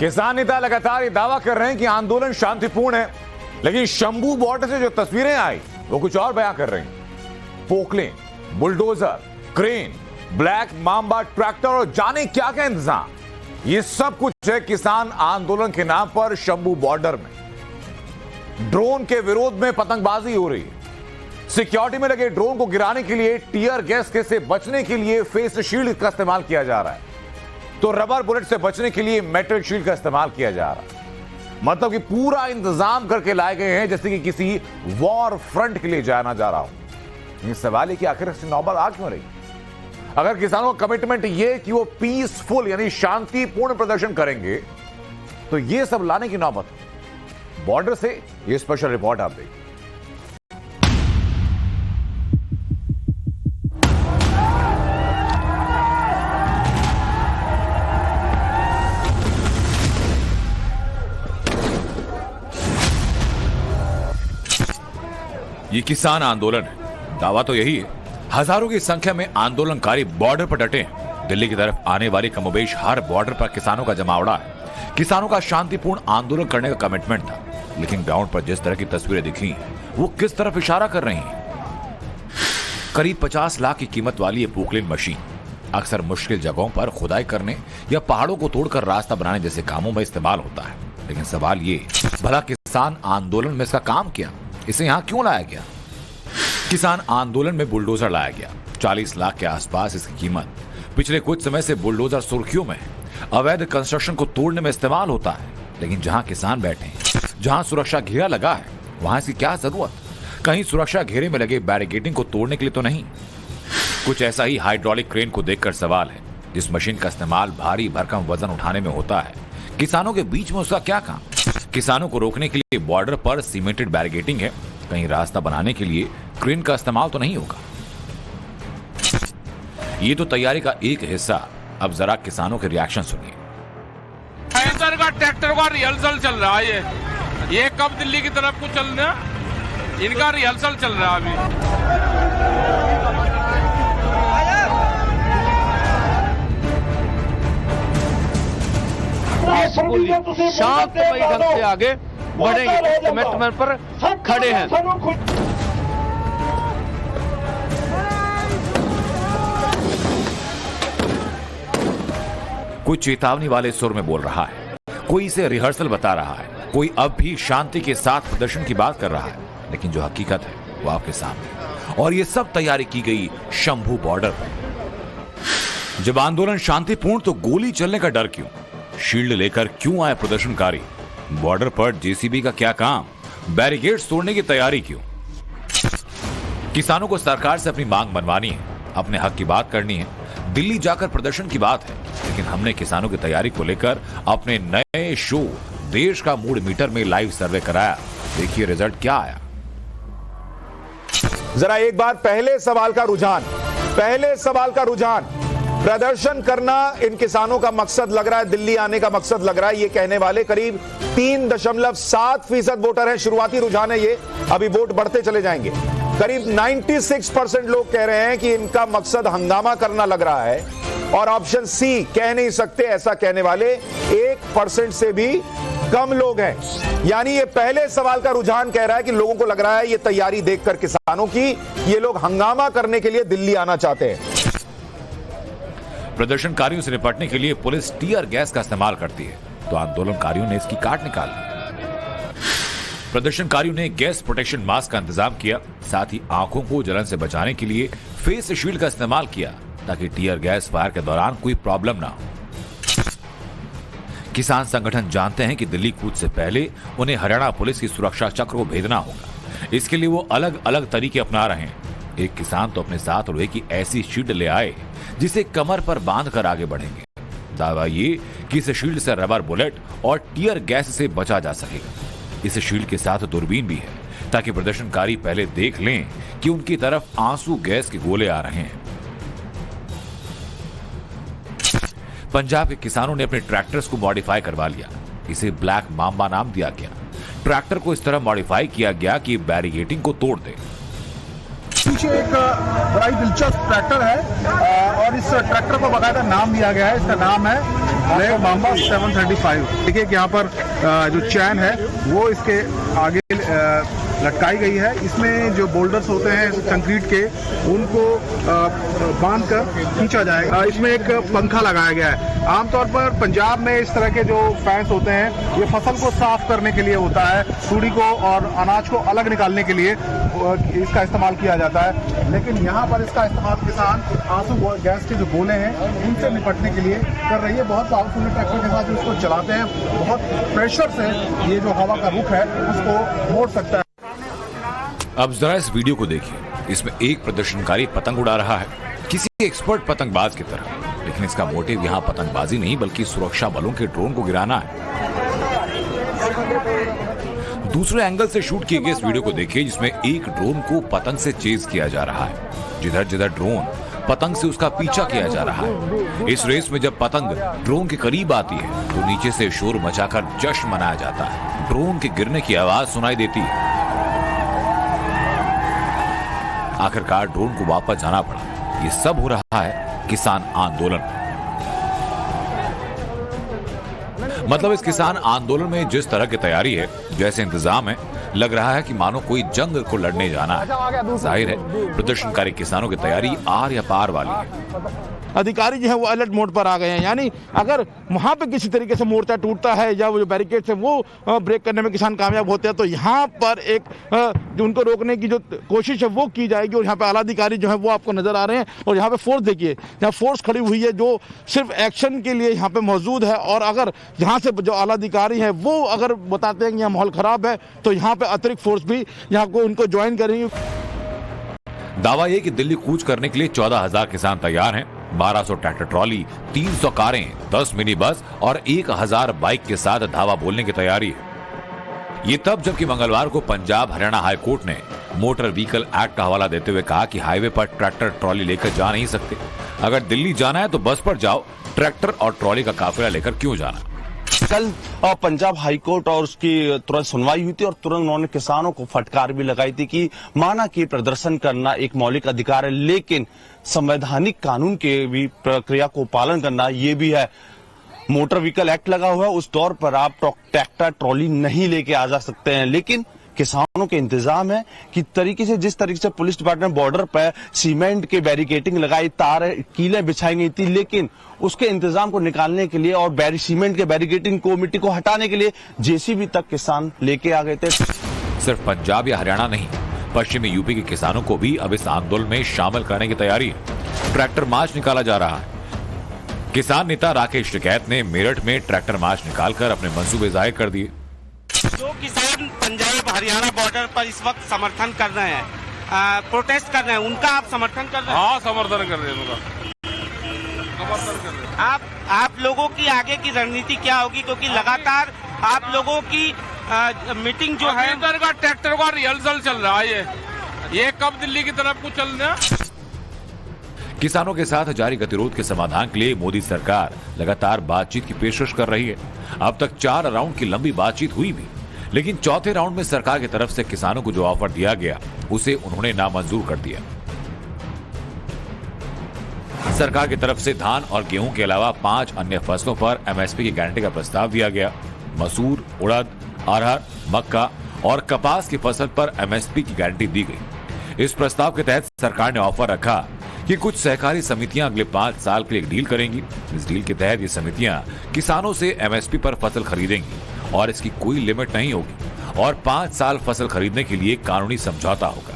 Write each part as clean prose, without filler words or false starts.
किसान नेता लगातार ये दावा कर रहे हैं कि आंदोलन शांतिपूर्ण है, लेकिन शंभू बॉर्डर से जो तस्वीरें आई वो कुछ और बयां कर रही हैं। Poclain, bulldozer, crane, black Mamba tractor और जाने क्या क्या इंतजाम, ये सब कुछ है किसान आंदोलन के नाम पर शंभू बॉर्डर में। ड्रोन के विरोध में पतंगबाजी हो रही है। सिक्योरिटी में लगे ड्रोन को गिराने के लिए टीयर गैस से बचने के लिए फेस शील्ड का इस्तेमाल किया जा रहा है, तो रबर बुलेट से बचने के लिए मेटल शील्ड का इस्तेमाल किया जा रहा है। मतलब कि पूरा इंतजाम करके लाए गए हैं जैसे कि किसी वॉर फ्रंट के लिए जाना जा रहा हो। ये सवाल है कि आखिर इसकी नौबत आ क्यों रही? अगर किसानों का कमिटमेंट ये कि वो पीसफुल यानी शांतिपूर्ण प्रदर्शन करेंगे, तो ये सब लाने की नौबत बॉर्डर से ये स्पेशल रिपोर्ट आप देखिए। ये किसान आंदोलन है, दावा तो यही है। हजारों की संख्या में आंदोलनकारी बॉर्डर पर डटे हैं। दिल्ली की तरफ आने वाली कमोबेश हर बॉर्डर पर किसानों का जमावड़ा है। किसानों का शांतिपूर्ण आंदोलन करने का कमिटमेंट था, लेकिन ग्राउंड पर जिस तरह की तस्वीरें दिखी वो किस तरफ इशारा कर रही हैं? करीब 50 लाख की कीमत वाली ये पोकलेन मशीन अक्सर मुश्किल जगहों पर खुदाई करने या पहाड़ों को तोड़कर रास्ता बनाने जैसे कामों में इस्तेमाल होता है। लेकिन सवाल ये, भला किसान आंदोलन में इसका काम क्या, इसे यहां क्यों लाया गया? किसान आंदोलन में बुलडोजर लाया गया। 40 लाख के आसपास इसकी कीमत। पिछले कुछ समय से बुलडोजर सुर्खियों में है। अवैध कंस्ट्रक्शन को तोड़ने में इस्तेमाल होता है, लेकिन जहां किसान बैठे हैं, जहां सुरक्षा घेरा लगा है, वहां इसकी क्या जरूरत? कहीं सुरक्षा घेरे में लगे बैरिकेडिंग को तोड़ने के लिए तो नहीं? कुछ ऐसा ही हाइड्रोलिक क्रेन को देखकर सवाल है, जिस मशीन का इस्तेमाल भारी भरकम वजन उठाने में होता है। किसानों के बीच में उसका क्या काम? किसानों को रोकने के लिए बॉर्डर पर सीमेंटेड बैरिकेडिंग है, कहीं रास्ता बनाने के लिए क्रेन का इस्तेमाल तो नहीं होगा। ये तो तैयारी का एक हिस्सा। अब जरा किसानों के रिएक्शन सुनिए। इधर का ट्रैक्टर का रिहर्सल चल रहा है, ये कब दिल्ली की तरफ को चलना, इनका रिहर्सल चल रहा है अभी। शांतमयी ढंग से आगे बढ़ेंगे, कमिटमेंट पर खड़े हैं। कोई चेतावनी वाले सुर में बोल रहा है, कोई इसे रिहर्सल बता रहा है, कोई अब भी शांति के साथ प्रदर्शन की बात कर रहा है, लेकिन जो हकीकत है वो आपके सामने। और ये सब तैयारी की गई शंभू बॉर्डर पर। जब आंदोलन शांतिपूर्ण तो गोली चलने का डर क्यों? शील्ड लेकर क्यों आए प्रदर्शनकारी? बॉर्डर पर जेसीबी का क्या काम? बैरिकेड्स तोड़ने की तैयारी क्यों? किसानों को सरकार से अपनी मांग मनवानी है, अपने हक की बात करनी है, दिल्ली जाकर प्रदर्शन की बात है। लेकिन हमने किसानों की तैयारी को लेकर अपने नए शो देश का मूड मीटर में लाइव सर्वे कराया। देखिए रिजल्ट क्या आया। जरा एक बार पहले सवाल का रुझान, प्रदर्शन करना इन किसानों का मकसद लग रहा है, दिल्ली आने का मकसद लग रहा है। ये कहने वाले करीब 3.7% वोटर हैं। शुरुआती रुझान है ये, अभी वोट बढ़ते चले जाएंगे। करीब 96% लोग कह रहे हैं कि इनका मकसद हंगामा करना लग रहा है, और ऑप्शन सी कह नहीं सकते ऐसा कहने वाले 1% से भी कम लोग हैं। यानी ये पहले सवाल का रुझान कह रहा है कि लोगों को लग रहा है ये तैयारी देखकर किसानों की, ये लोग हंगामा करने के लिए दिल्ली आना चाहते हैं। प्रदर्शनकारियों से निपटने के लिए पुलिस टीयर गैस का इस्तेमाल करती है, तो आंदोलनकारियों ने इसकी काट निकाल ली। प्रदर्शनकारियों ने गैस प्रोटेक्शन मास्क का इंतजाम किया, साथ ही आंखों को जलन से बचाने के लिए फेस शील्ड का इस्तेमाल किया, ताकि टीयर गैस फायर के दौरान कोई प्रॉब्लम ना हो। किसान संगठन जानते हैं कि दिल्ली कूच से पहले उन्हें हरियाणा पुलिस की सुरक्षा चक्र को भेजना होगा। इसके लिए वो अलग अलग तरीके अपना रहे हैं। एक किसान तो अपने साथ लोहे की ऐसी शील्ड ले आए जिसे कमर पर बांधकर आगे बढ़ेंगे। दावा ये कि इस शील्ड से रबर बुलेट और टीयर गैस से बचा जा सकेगा। इस शील्ड के साथ दूरबीन भी है, ताकि प्रदर्शनकारी पहले देख लें कि उनकी तरफ आंसू गैस के गोले आ रहे हैं। पंजाब के किसानों ने अपने ट्रैक्टर्स को मॉडिफाई करवा लिया। इसे ब्लैक मांबा नाम दिया गया। ट्रैक्टर को इस तरह मॉडिफाई किया गया कि बैरिकेडिंग को तोड़ दे। पीछे एक बड़ा ही दिलचस्प ट्रैक्टर है और इस ट्रैक्टर को बाकायदा नाम दिया गया है। इसका नाम है ब्लैक मांबा 735। देखिए कि यहाँ पर जो चैन है वो इसके आगे लटकाई गई है। इसमें जो बोल्डर्स होते हैं कंक्रीट के उनको बांध कर खींचा जाएगा। इसमें एक पंखा लगाया गया है। आमतौर पर पंजाब में इस तरह के जो फैंस होते हैं ये फसल को साफ करने के लिए होता है, तूड़ी को और अनाज को अलग निकालने के लिए इसका इस्तेमाल किया जाता है। लेकिन यहाँ पर इसका इस्तेमाल किसान आंसू गैस के जो गोले हैं उनसे निपटने के लिए कर रही है। बहुत पावरफुल ट्रैक्टर के साथ इसको चलाते हैं, बहुत प्रेशर से ये जो हवा का रुख है उसको मोड़ सकता है। अब जरा इस वीडियो को देखिए। इसमें एक प्रदर्शनकारी पतंग उड़ा रहा है किसी एक्सपर्ट पतंगबाज की तरह, लेकिन इसका मोटिव यहाँ पतंगबाजी नहीं बल्कि सुरक्षा बलों के ड्रोन को गिराना है। दूसरे एंगल से शूट किए गए इस वीडियो को देखिए जिसमें एक ड्रोन को पतंग से चेज किया जा रहा है। जिधर जिधर ड्रोन पतंग से उसका पीछा किया जा रहा है। इस रेस में जब पतंग ड्रोन के करीब आती है तो नीचे से शोर मचाकर जश्न मनाया जाता है। ड्रोन के गिरने की आवाज सुनाई देती है। आखिरकार ड्रोन को वापस जाना पड़ा। ये सब हो रहा है किसान आंदोलन। मतलब इस किसान आंदोलन में जिस तरह की तैयारी है, जैसे इंतजाम है, लग रहा है कि मानो कोई जंग को लड़ने जाना है। जाहिर है प्रदर्शनकारी किसानों की तैयारी आर या पार वाली है। अधिकारी जो है वो अलर्ट मोड पर आ गए हैं। यानी अगर वहां पे किसी तरीके से मोर्चा टूटता है या वो जो बैरिकेड है वो ब्रेक करने में किसान कामयाब होते हैं तो यहाँ पर एक जो उनको रोकने की जो कोशिश है वो की जाएगी। और यहाँ पे आला अधिकारी जो है वो आपको नजर आ रहे हैं। और यहाँ पे फोर्स देखिए, यहाँ फोर्स खड़ी हुई है जो सिर्फ एक्शन के लिए यहाँ पे मौजूद है। और अगर यहाँ से जो आला अधिकारी है वो अगर बताते हैं कि यहाँ माहौल खराब है तो यहाँ पे अतिरिक्त फोर्स भी यहाँ को उनको ज्वाइन करेंगे। दावा यह कि दिल्ली कूच करने के लिए 14,000 किसान तैयार हैं। 1200 ट्रैक्टर ट्रॉली, 300 कारें, 10 मिनी बस और 1000 बाइक के साथ धावा बोलने की तैयारी है। ये तब जबकि मंगलवार को पंजाब हरियाणा हाई कोर्ट ने मोटर व्हीकल एक्ट का हवाला देते हुए कहा कि हाईवे पर ट्रैक्टर ट्रॉली लेकर जा नहीं सकते। अगर दिल्ली जाना है तो बस पर जाओ, ट्रैक्टर और ट्रॉली का काफिला लेकर क्यों जाना। कल पंजाब हाईकोर्ट और उसकी तुरंत सुनवाई हुई थी और तुरंत उन्होंने किसानों को फटकार भी लगाई थी कि माना कि प्रदर्शन करना एक मौलिक अधिकार है लेकिन संवैधानिक कानून के भी प्रक्रिया को पालन करना ये भी है। मोटर व्हीकल एक्ट लगा हुआ है, उस दौर पर आप ट्रैक्टर ट्रॉली नहीं लेके आ जा सकते हैं। लेकिन किसानों के इंतजाम है कि तरीके से जिस तरीके से पुलिस डिपार्टमेंट बॉर्डर पर सीमेंट के बैरिकेटिंग लगाई, तार कीलें बिछाई गई थी, लेकिन उसके इंतजाम को निकालने के लिए और सीमेंट के बैरिकेटिंग को, मिट्टी को हटाने के लिए जेसीबी तक किसान लेके आ गए थे। सिर्फ पंजाब या हरियाणा नहीं, पश्चिमी यूपी के किसानों को भी अब इस आंदोलन में शामिल करने की तैयारी है। ट्रैक्टर मार्च निकाला जा रहा है। किसान नेता राकेश टिकैत ने मेरठ में ट्रैक्टर मार्च निकालकर अपने मंसूबे जाहिर कर दिए। जो किसान पंजाब हरियाणा बॉर्डर पर इस वक्त समर्थन कर रहे हैं, प्रोटेस्ट कर रहे हैं, उनका आप समर्थन कर रहे हैं? हाँ, समर्थन कर रहे हैं उनका, समर्थन कर रहे हैं। आप लोगों की आगे की रणनीति क्या होगी? क्योंकि लगातार आप लोगों की मीटिंग जो है का ट्रैक्टर का रिहर्सल चल रहा है। ये कब दिल्ली की तरफ को चलना। किसानों के साथ जारी गतिरोध के समाधान के लिए मोदी सरकार लगातार बातचीत की पेशकश कर रही है। अब तक 4 राउंड की लंबी बातचीत हुई भी, लेकिन चौथे राउंड में सरकार की तरफ से किसानों को जो ऑफर दिया गया उसे उन्होंने नामंजूर कर दिया। सरकार की तरफ से धान और गेहूं के अलावा 5 अन्य फसलों पर एमएसपी की गारंटी का प्रस्ताव दिया गया। मसूर, उड़द, अरहर, मक्का और कपास की फसल पर एमएसपी की गारंटी दी गई। इस प्रस्ताव के तहत सरकार ने ऑफर रखा कि कुछ सहकारी समितियां अगले 5 साल के लिए एक डील करेंगी। इस डील के तहत ये समितियां किसानों से एमएसपी पर फसल खरीदेंगी और इसकी कोई लिमिट नहीं होगी और 5 साल फसल खरीदने के लिए कानूनी समझौता होगा।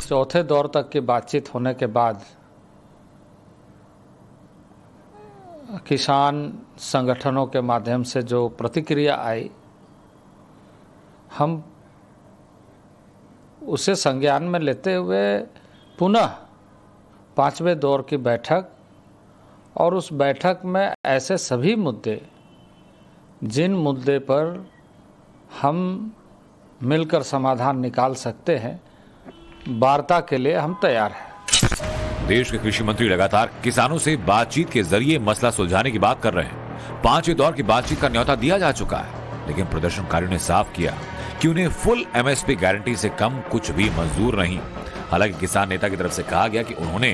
चौथे दौर तक की बातचीत होने के बाद किसान संगठनों के माध्यम से जो प्रतिक्रिया आई, हम उसे संज्ञान में लेते हुए पुनः 5वें दौर की बैठक और उस बैठक में ऐसे सभी मुद्दे जिन मुद्दे पर हम मिलकर समाधान निकाल सकते हैं, वार्ता के लिए हम तैयार हैं। देश के कृषि मंत्री लगातार किसानों से बातचीत के जरिए मसला सुलझाने की बात कर रहे हैं। 5वें दौर की बातचीत का न्योता दिया जा चुका है, लेकिन प्रदर्शनकारियों ने साफ किया कि उन्हें फुल एमएसपी गारंटी से कम कुछ भी मंजूर नहीं। हालांकि किसान नेता की तरफ से कहा गया कि उन्होंने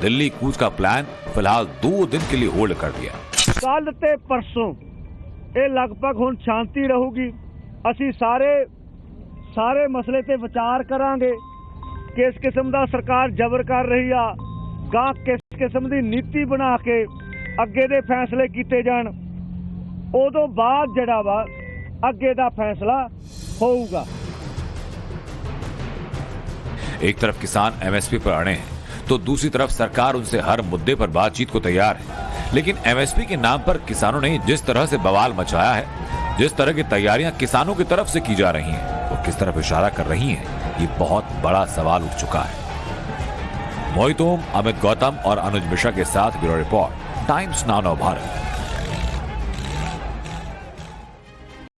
दिल्ली कूच का प्लान फिलहाल 2 दिन के लिए होल्ड कर दिया। कल ते परसों ये लगभग हुण शांति रहूगी। असी सारे मसले ते विचार करांगे। किस किस्म दा सरकार जबर कर रही आ, गां किस किस्म दी नीति बना के अगे दे फैसले कीते जाण, उदों बाद जिहड़ा वा अगे दा फैसला होऊगा। एक तरफ किसान एमएसपी पर अड़े हैं तो दूसरी तरफ सरकार उनसे हर मुद्दे पर बातचीत को तैयार है। लेकिन एमएसपी के नाम पर किसानों ने जिस तरह से बवाल मचाया है, जिस तरह की तैयारियां किसानों की तरफ से की जा रही हैं, वो किस तरफ इशारा कर रही हैं, ये बहुत बड़ा सवाल उठ चुका है। मोहित ओम, अमित गौतम और अनुज मिश्रा के साथ bureau report, times now Bharat.